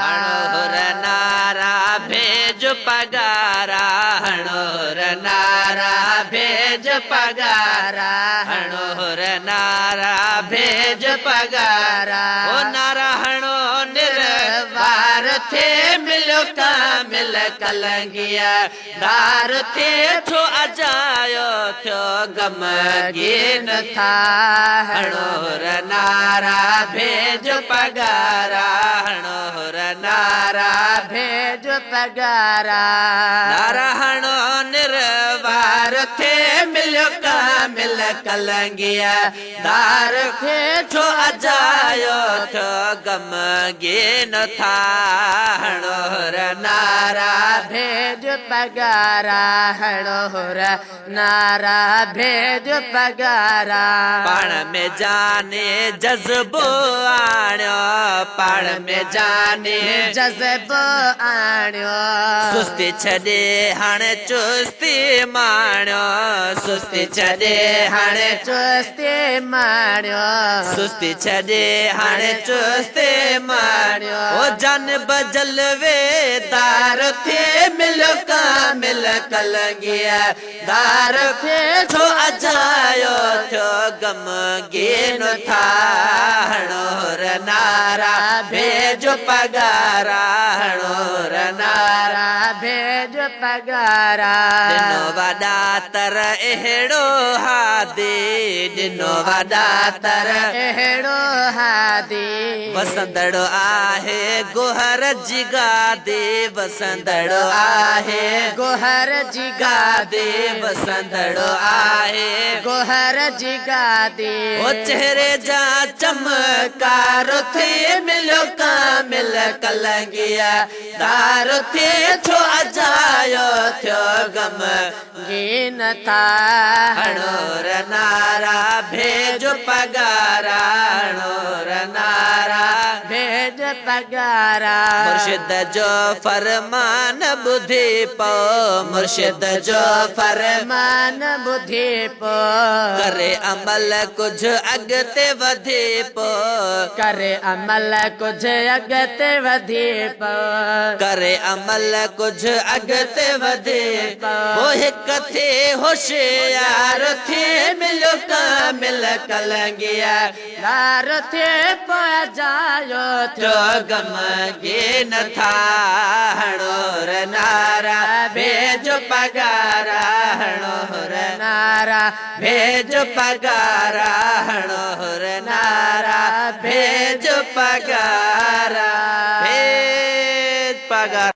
हणोर नारा भेज पगारा हणोर नारा भेज पगारा हणोर नारा भेज पगारा ओ नारा हणो निर्वार थे मिलो कामिल कलंगिया दार थे छो अजायो थो गमगीन था हणोर नारा भेज पगारा हणोर नारा भेज पगारा नारा हणो निर्वार थे मिलो कामिल कलंगिया दार थे छो अजायो थो गमगीन था हणोर नारा भेज पगारा हणोर नारा भेज पगारा पाण में जाने जज्बो आण्यो पाण में जाने जज्बो आण्यो सुस्ती छॾे हाणे चुस्ती माण्यो सुस्ती छॾे हाणे चुस्ती माण्यो सुस्ती छॾे हाणे चुस्ती माण्यो ओ जान बजल वे दार थे मिलो कामिल कलंगिया दार थे छो अजायो थो गमगीन था हणोर नारा भेज पगारा हणोर नारा भेज पगारा दिनो वॾा तर अहिड़ो हादी दिनो वॾा तर अहिड़ो हादी वसंदड़ो आहे गोहर जी गादी वसंदड़ो आहे गोहर जी गादी वसंदड़ो आहे गोहर जी गादी ओ चेहरे जा चमकार थे मिलो कामिल कलंगिया दार थे छो अजायो थो गमगीन था हणोर नारा भेज पगारा हणोर नारा भेज पगारा मुर्शिद जो फरमान बुधी पो मुर्शिद जो फरमान बुधी पो करे अमल कुछ अगते वधी पो करे अमल कुछ अगते वधी पो करे अमल कुछ अगते वधी पो वो हिक थे होशियार थे मिलो कामिल कलंगिया दार थे पो जायो थो गमगीन था हणोर नारा भेज पगारा हणोर नारा भेज पगारा हणोर नारा भेज पगारा भेज पगारा।